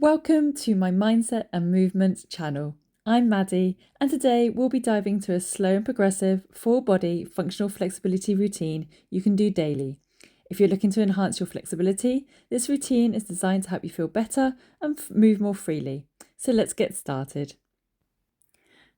Welcome to my Mindset and Movement channel. I'm Maddie, and today we'll be diving into a slow and progressive full body functional flexibility routine you can do daily. If you're looking to enhance your flexibility, this routine is designed to help you feel better and move more freely. So let's get started.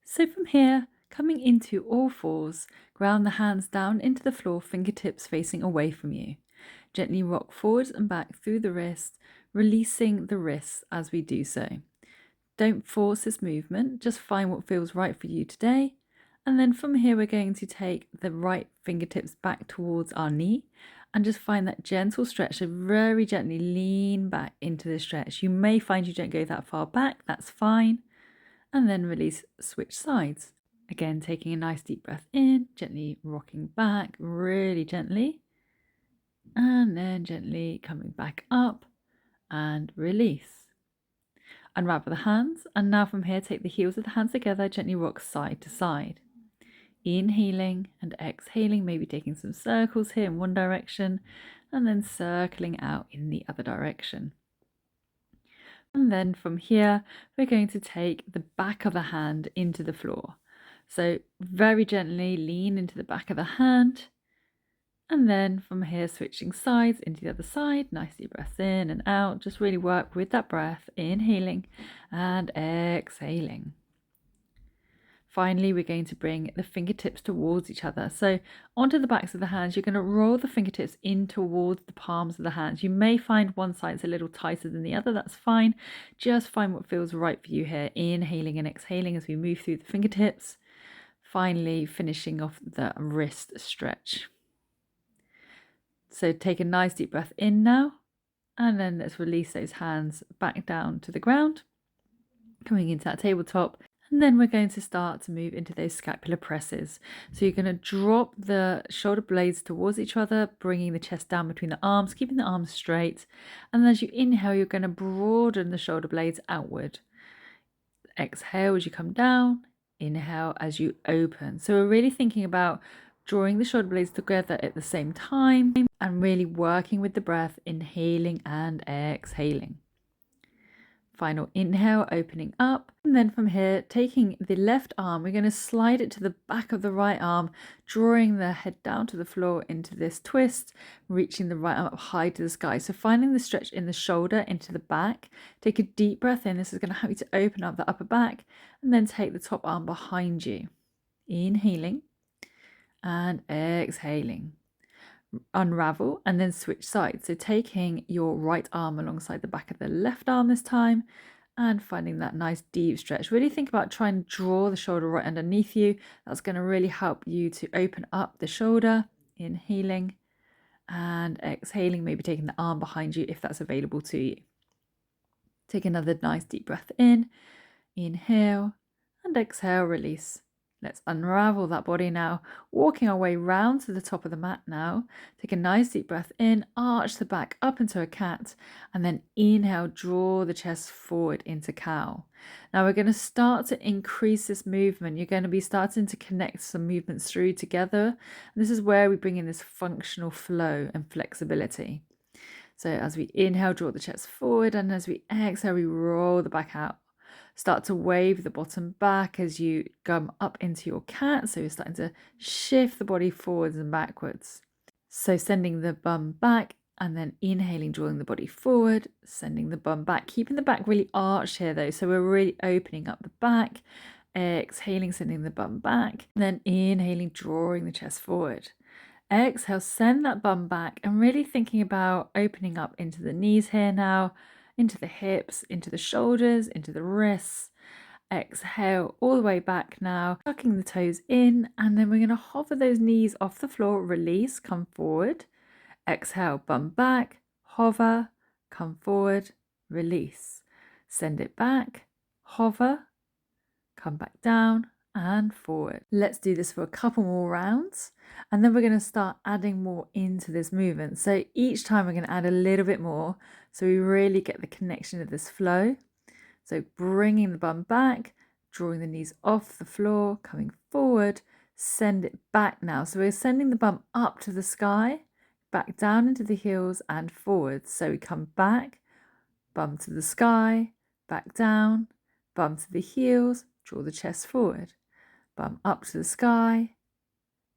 So from here, coming into all fours, ground the hands down into the floor, fingertips facing away from you. Gently rock forwards and back through the wrist, releasing the wrists as we do so. Don't force this movement, just find what feels right for you today. And then from here, we're going to take the right fingertips back towards our knee and just find that gentle stretch. So very gently lean back into the stretch. You may find you don't go that far back, that's fine. And then release, switch sides. Again, taking a nice deep breath in, gently rocking back, really gently. And then gently coming back up and release. Unravel the hands, and now from here, take the heels of the hands together, gently rock side to side. Inhaling and exhaling, maybe taking some circles here in one direction, and then circling out in the other direction. And then from here, we're going to take the back of the hand into the floor. So very gently lean into the back of the hand. And then from here, switching sides into the other side, nice deep breath in and out. Just really work with that breath, inhaling and exhaling. Finally, we're going to bring the fingertips towards each other. So onto the backs of the hands, you're going to roll the fingertips in towards the palms of the hands. You may find one side's a little tighter than the other. That's fine. Just find what feels right for you here. Inhaling and exhaling as we move through the fingertips. Finally, finishing off the wrist stretch. So take a nice deep breath in now, and then let's release those hands back down to the ground, coming into that tabletop. And then we're going to start to move into those scapular presses. So you're going to drop the shoulder blades towards each other, bringing the chest down between the arms, keeping the arms straight. And as you inhale, you're going to broaden the shoulder blades outward. Exhale as you come down, inhale as you open. So we're really thinking about drawing the shoulder blades together at the same time and really working with the breath, inhaling and exhaling. Final inhale, opening up, and then from here, taking the left arm, we're going to slide it to the back of the right arm, drawing the head down to the floor into this twist, reaching the right arm up high to the sky. So finding the stretch in the shoulder into the back. Take a deep breath in. This is going to help you to open up the upper back, and then take the top arm behind you. Inhaling and exhaling. Unravel and then switch sides. So taking your right arm alongside the back of the left arm this time and finding that nice deep stretch. Really think about trying to draw the shoulder right underneath you. That's going to really help you to open up the shoulder. Inhaling and exhaling, maybe taking the arm behind you if that's available to you. Take another nice deep breath in. Inhale and exhale, release. Let's unravel that body now, walking our way round to the top of the mat now. Take a nice deep breath in, arch the back up into a cat, and then inhale, draw the chest forward into cow. Now we're going to start to increase this movement. You're going to be starting to connect some movements through together. And this is where we bring in this functional flow and flexibility. So as we inhale, draw the chest forward, and as we exhale, we roll the back out. Start to wave the bottom back as you come up into your cat. So you're starting to shift the body forwards and backwards. So sending the bum back and then inhaling, drawing the body forward, sending the bum back, keeping the back really arched here though. So we're really opening up the back, exhaling, sending the bum back, then inhaling, drawing the chest forward. Exhale, send that bum back and really thinking about opening up into the knees here now, into the hips, into the shoulders, into the wrists. Exhale all the way back now, tucking the toes in, and then we're going to hover those knees off the floor, release, come forward. Exhale, bum back, hover, come forward, release. Send it back, hover, come back down and forward. Let's do this for a couple more rounds, and then we're going to start adding more into this movement. So each time we're going to add a little bit more, so we really get the connection of this flow. So bringing the bum back, drawing the knees off the floor, coming forward, send it back now. So we're sending the bum up to the sky, back down into the heels and forwards. So we come back, bum to the sky, back down, bum to the heels, draw the chest forward, bum up to the sky,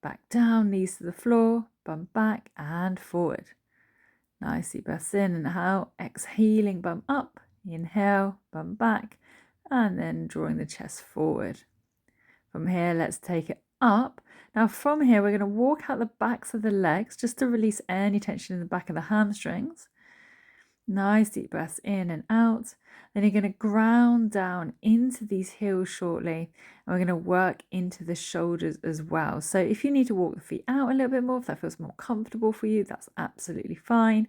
back down, knees to the floor, bum back and forward. Nice deep breaths in and out, exhaling, bum up, inhale, bum back, and then drawing the chest forward. From here, let's take it up. Now from here, we're going to walk out the backs of the legs just to release any tension in the back of the hamstrings. Nice deep breaths in and out. Then you're going to ground down into these heels shortly. And we're going to work into the shoulders as well. So if you need to walk the feet out a little bit more, if that feels more comfortable for you, that's absolutely fine.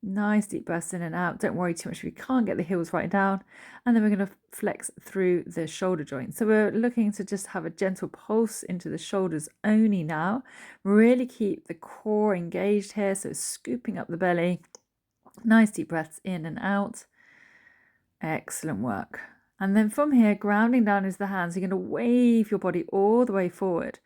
Nice deep breaths in and out. Don't worry too much if you can't get the heels right down. And then we're going to flex through the shoulder joints. So we're looking to just have a gentle pulse into the shoulders only now. Really keep the core engaged here. So scooping up the belly. Nice deep breaths in and out. Excellent work. And then from here, grounding down into the hands, you're going to wave your body all the way forward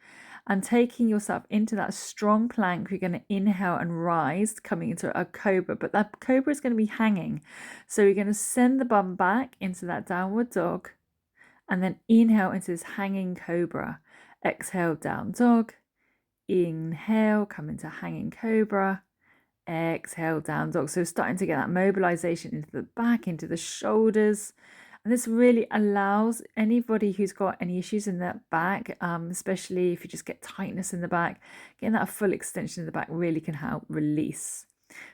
and taking yourself into that strong plank. You're going to inhale and rise, coming into a cobra, but that cobra is going to be hanging. So you're going to send the bum back into that downward dog and then inhale into this hanging cobra. Exhale, down dog. Inhale, come into hanging cobra. Exhale, down dog. So starting to get that mobilization into the back, into the shoulders. And this really allows anybody who's got any issues in that back, especially if you just get tightness in the back, getting that full extension in the back really can help release.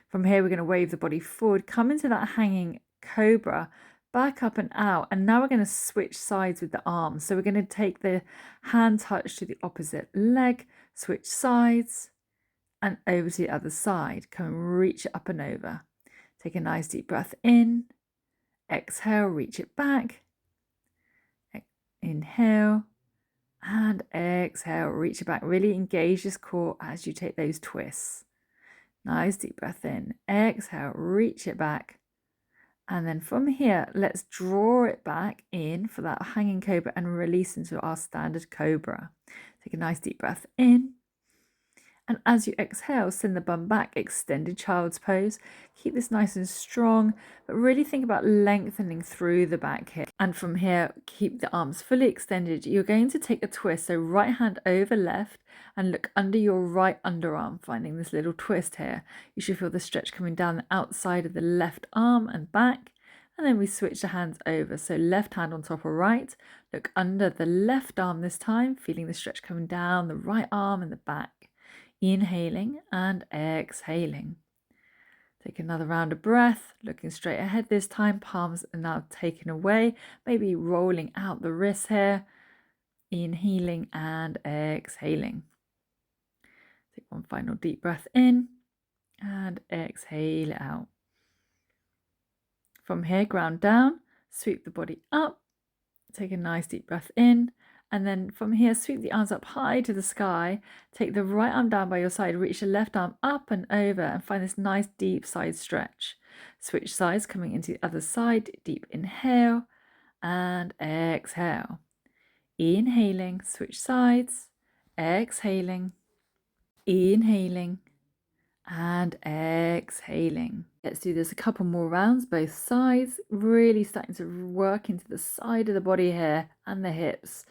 From here, we're going to wave the body forward, come into that hanging cobra, back up and out. And now we're going to switch sides with the arms. So we're going to take the hand touch to the opposite leg, switch sides, and over to the other side. Come and reach it up and over. Take a nice deep breath in. Exhale, reach it back. Inhale and exhale, reach it back. Really engage this core as you take those twists. Nice deep breath in. Exhale, reach it back. And then from here, let's draw it back in for that hanging cobra and release into our standard cobra. Take a nice deep breath in. And as you exhale, send the bum back, extended child's pose. Keep this nice and strong, but really think about lengthening through the back here. And from here, keep the arms fully extended. You're going to take a twist, so right hand over left and look under your right underarm, finding this little twist here. You should feel the stretch coming down the outside of the left arm and back. And then we switch the hands over. So left hand on top of right, look under the left arm this time, feeling the stretch coming down the right arm and the back. Inhaling and exhaling. Take another round of breath, looking straight ahead this time. Palms are now taken away, maybe rolling out the wrists here. Inhaling and exhaling. Take one final deep breath in and exhale out. From here, ground down, sweep the body up. Take a nice deep breath in. And then from here, sweep the arms up high to the sky. Take the right arm down by your side. Reach the left arm up and over and find this nice deep side stretch. Switch sides, coming into the other side. Deep inhale and exhale. Inhaling, switch sides. Exhaling. Inhaling and exhaling. Let's do this a couple more rounds, both sides. Really starting to work into the side of the body here and the hips.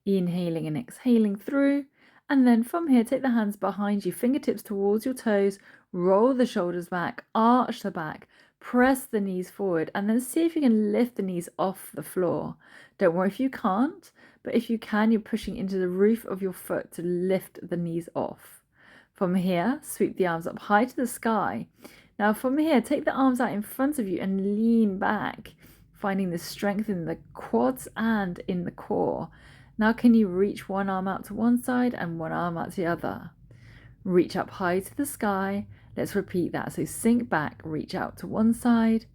Inhaling and exhaling through. And then from here, take the hands behind you, fingertips towards your toes, roll the shoulders back, arch the back, press the knees forward, and then see if you can lift the knees off the floor. Don't worry if you can't, but if you can, you're pushing into the roof of your foot to lift the knees off. From here, sweep the arms up high to the sky. Now from here, take the arms out in front of you and lean back, finding the strength in the quads and in the core. Now can you reach one arm out to one side and one arm out to the other? Reach up high to the sky. Let's repeat that. So sink back, reach out to one side,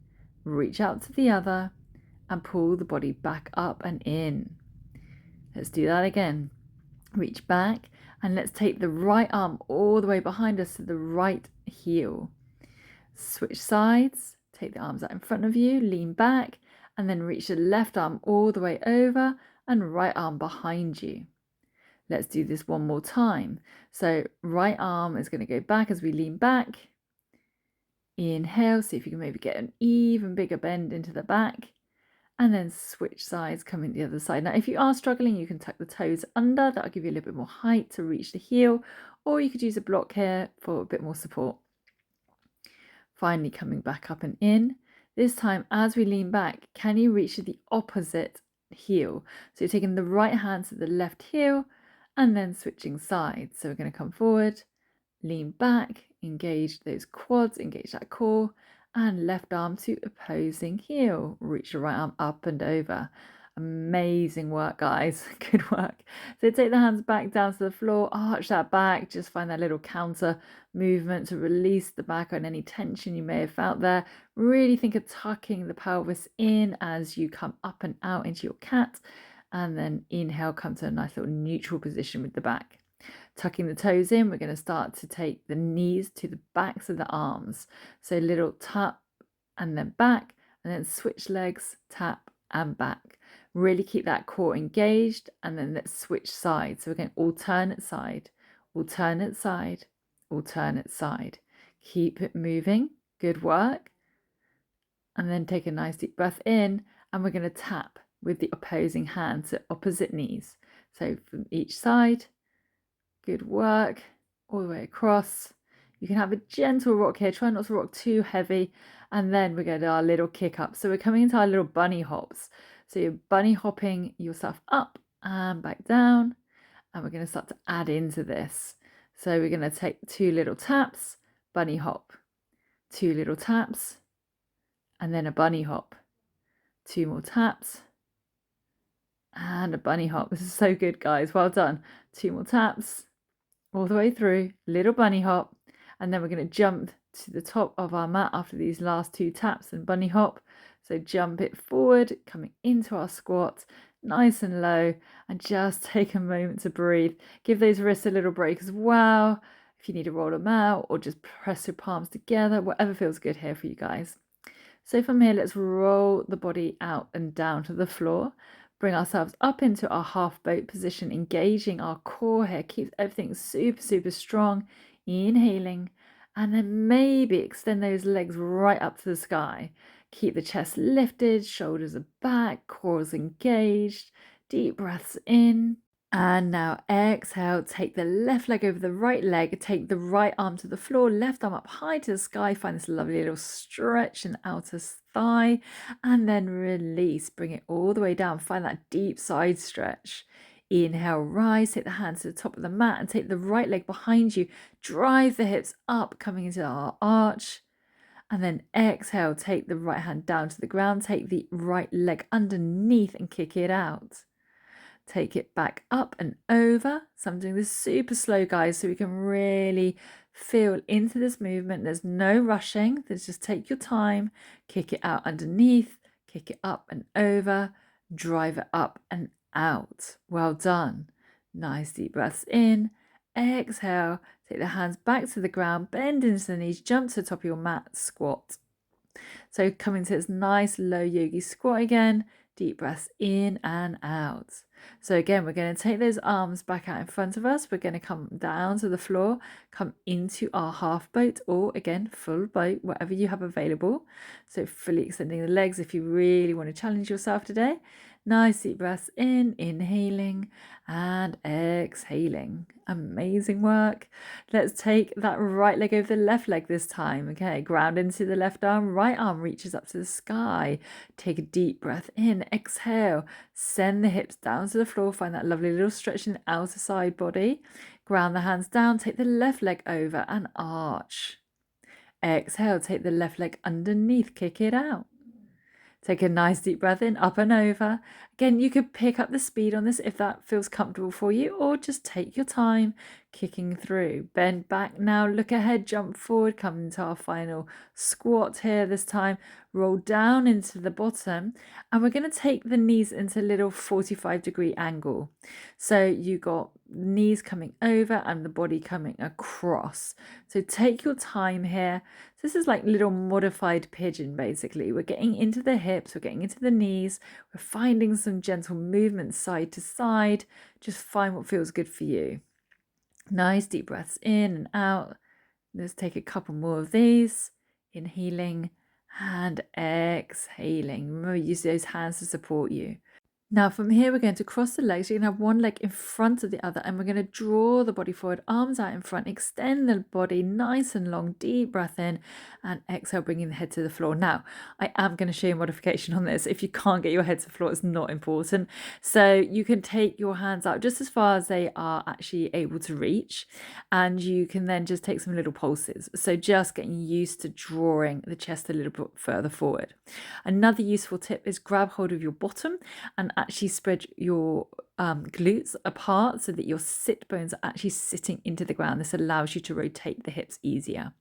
reach out to the other, and pull the body back up and in. Let's do that again. Reach back, and let's take the right arm all the way behind us to the right heel. Switch sides, take the arms out in front of you, lean back, and then reach the left arm all the way over and right arm behind you. Let's do this one more time. So right arm is going to go back as we lean back. Inhale, see if you can maybe get an even bigger bend into the back. And then switch sides, coming to the other side. Now, if you are struggling, you can tuck the toes under. That'll give you a little bit more height to reach the heel. Or you could use a block here for a bit more support. Finally, coming back up and in. This time, as we lean back, can you reach to the opposite heel? So you're taking the right hand to the left heel and then switching sides. So we're going to come forward, lean back, engage those quads, engage that core, and left arm to opposing heel. Reach the right arm up and over. Amazing work, guys. Good work. So take the hands back down to the floor, arch that back, just find that little counter movement to release the back on any tension you may have felt there. Really think of tucking the pelvis in as you come up and out into your cat, and then inhale, come to a nice little neutral position with the back. Tucking the toes in, we're going to start to take the knees to the backs of the arms. So little tap and then back, and then switch legs, tap and back. Really keep that core engaged, and then let's switch sides. So we're going alternate side, alternate side, alternate side. Keep it moving. Good work. And then take a nice deep breath in, and we're going to tap with the opposing hand, so opposite knees. So from each side. Good work. All the way across. You can have a gentle rock here. Try not to rock too heavy. And then we're going to do our little kick up. So we're coming into our little bunny hops. So you're bunny hopping yourself up and back down. And we're going to start to add into this. So we're going to take 2 little taps, bunny hop, 2 little taps, and then a bunny hop. 2 more taps and a bunny hop. This is so good, guys. Well done. 2 more taps. All the way through, little bunny hop, and then we're going to jump to the top of our mat after these last 2 taps and bunny hop. So jump it forward, coming into our squat, nice and low, and just take a moment to breathe. Give those wrists a little break as well. If you need to roll them out or just press your palms together, whatever feels good here for you guys. So from here, let's roll the body out and down to the floor. Bring ourselves up into our half boat position, engaging our core here. Keeps everything super, super strong. Inhaling. And then maybe extend those legs right up to the sky. Keep the chest lifted, shoulders are back, core is engaged. Deep breaths in. And now exhale, take the left leg over the right leg, take the right arm to the floor, left arm up high to the sky, find this lovely little stretch in the outer thigh, and then release, bring it all the way down, find that deep side stretch. Inhale, rise, take the hands to the top of the mat and take the right leg behind you, drive the hips up, coming into our arch. And then exhale, take the right hand down to the ground, take the right leg underneath and kick it out. Take it back up and over. So I'm doing this super slow, guys, so we can really feel into this movement. There's no rushing. There's just take your time, kick it out underneath, kick it up and over, drive it up and out. Well done. Nice deep breaths in. Exhale. Take the hands back to the ground, bend into the knees, jump to the top of your mat, squat. So coming to this nice low yogi squat again. Deep breaths in and out. So again, we're going to take those arms back out in front of us. We're going to come down to the floor, come into our half boat, or again, full boat, whatever you have available. So fully extending the legs if you really want to challenge yourself today. Nice deep breaths in, inhaling and exhaling. Amazing work. Let's take that right leg over the left leg this time. Okay, ground into the left arm, right arm reaches up to the sky. Take a deep breath in, exhale, send the hips down to the floor, find that lovely little stretch in the outer side body. Ground the hands down, take the left leg over and arch. Exhale, take the left leg underneath, kick it out. Take a nice deep breath in, up and over. Again, you could pick up the speed on this if that feels comfortable for you, or just take your time kicking through. Bend back now, look ahead, jump forward, come into our final squat here this time. Roll down into the bottom, and we're going to take the knees into a little 45-degree angle. So you got knees coming over and the body coming across. So take your time here. This is like little modified pigeon, basically. We're getting into the hips, we're getting into the knees, we're finding some gentle movement side to side. Just find what feels good for you. Nice deep breaths in and out. Let's take a couple more of these. Inhaling and exhaling. Remember, use those hands to support you. Now from here, we're going to cross the legs. You're going to have one leg in front of the other, and we're going to draw the body forward, arms out in front, extend the body nice and long, deep breath in, and exhale, bringing the head to the floor. Now, I am going to show you a modification on this. If you can't get your head to the floor, it's not important. So you can take your hands out just as far as they are actually able to reach, and you can then just take some little pulses. So just getting used to drawing the chest a little bit further forward. Another useful tip is grab hold of your bottom and actually spread your glutes apart so that your sit bones are actually sitting into the ground. This allows you to rotate the hips easier.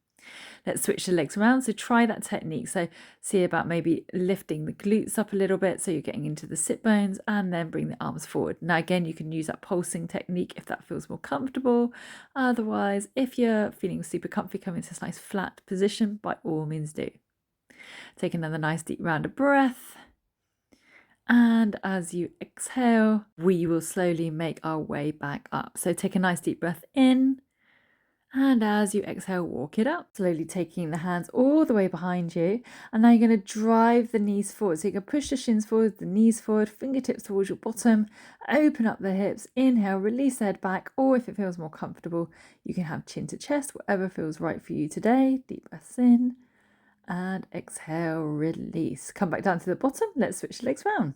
Let's switch the legs around. So try that technique. So see about maybe lifting the glutes up a little bit so you're getting into the sit bones, and then bring the arms forward. Now again, you can use that pulsing technique if that feels more comfortable. Otherwise, if you're feeling super comfy, come into this nice flat position, by all means do. Take another nice deep round of breath. And as you exhale, we will slowly make our way back up. So take a nice deep breath in. And as you exhale, walk it up, slowly taking the hands all the way behind you. And now you're going to drive the knees forward. So you can push the shins forward, the knees forward, fingertips towards your bottom, open up the hips, inhale, release the head back. Or if it feels more comfortable, you can have chin to chest, whatever feels right for you today. Deep breaths in. And exhale, release. Come back down to the bottom. Let's switch the legs round.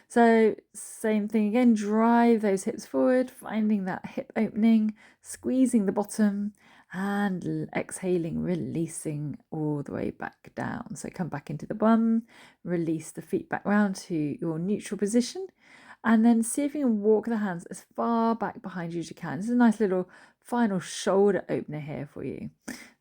So same thing again, drive those hips forward, finding that hip opening, squeezing the bottom, and exhaling, releasing all the way back down. So come back into the bum, release the feet back round to your neutral position, and then see if you can walk the hands as far back behind you as you can. This is a nice little final shoulder opener here for you.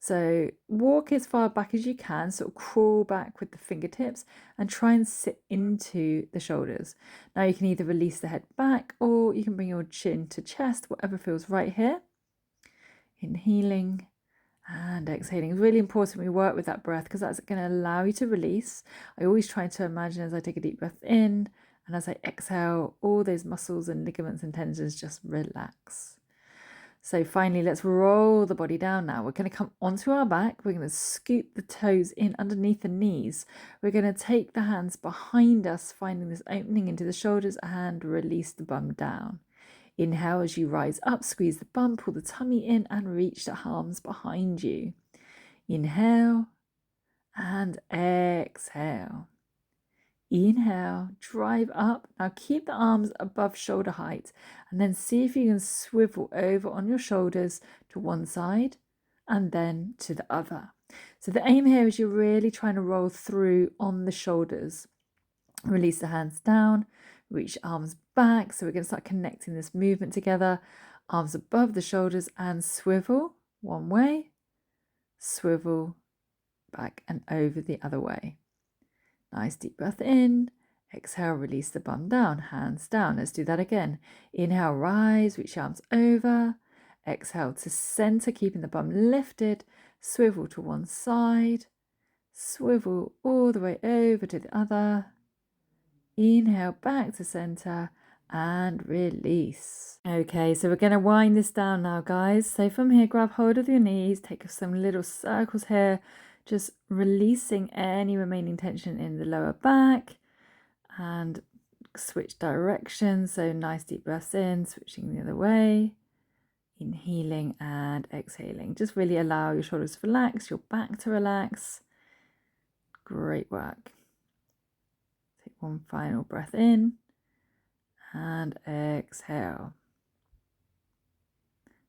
So walk as far back as you can, sort of crawl back with the fingertips and try and sit into the shoulders. Now you can either release the head back or you can bring your chin to chest, whatever feels right here. Inhaling and exhaling. It's really important we work with that breath because that's going to allow you to release. I always try to imagine as I take a deep breath in and as I exhale, all those muscles and ligaments and tendons just relax. So finally, let's roll the body down now. We're going to come onto our back. We're going to scoop the toes in underneath the knees. We're going to take the hands behind us, finding this opening into the shoulders, and release the bum down. Inhale as you rise up, squeeze the bum, pull the tummy in, and reach the arms behind you. Inhale and exhale. Inhale, drive up. Now keep the arms above shoulder height and then see if you can swivel over on your shoulders to one side and then to the other. So the aim here is you're really trying to roll through on the shoulders. Release the hands down, reach arms back. So we're going to start connecting this movement together. Arms above the shoulders and swivel one way, swivel back and over the other way. Nice deep breath in. Exhale, release the bum down, hands down. Let's do that again. Inhale, rise, reach arms over. Exhale to center, keeping the bum lifted. Swivel to one side. Swivel all the way over to the other. Inhale, back to center and release. Okay, so we're going to wind this down now, guys. So from here, grab hold of your knees, take some little circles here. Just releasing any remaining tension in the lower back and switch directions. So nice deep breaths in, switching the other way, inhaling and exhaling. Just really allow your shoulders to relax, your back to relax. Great work. Take one final breath in and exhale.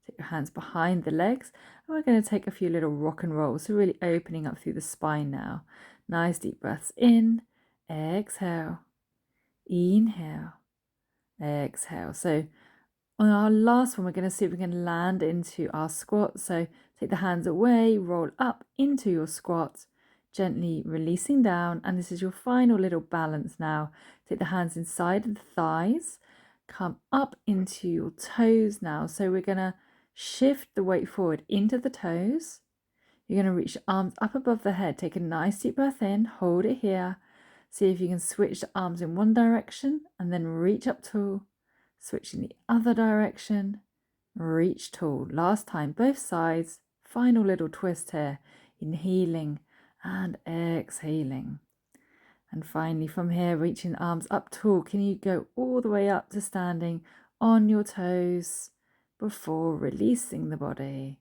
Take your hands behind the legs, and we're going to take a few little rock and rolls. So really opening up through the spine now. Nice deep breaths in, exhale, inhale, exhale. So on our last one, we're going to see if we can land into our squat. So take the hands away, roll up into your squat, gently releasing down. And this is your final little balance now. Take the hands inside of the thighs, come up into your toes now. So we're going to shift the weight forward into the toes. You're going to reach the arms up above the head. Take a nice deep breath in, hold it here. See if you can switch the arms in one direction and then reach up tall. Switch in the other direction, reach tall. Last time, both sides. Final little twist here. Inhaling and exhaling. And finally, from here, reaching the arms up tall, can you go all the way up to standing on your toes before releasing the body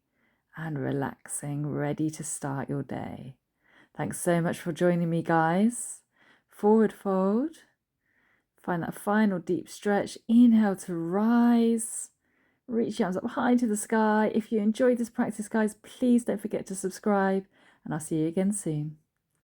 and relaxing, ready to start your day. Thanks so much for joining me, guys. Forward fold. Find that final deep stretch. Inhale to rise. Reach your arms up high to the sky. If you enjoyed this practice, guys, please don't forget to subscribe, and I'll see you again soon.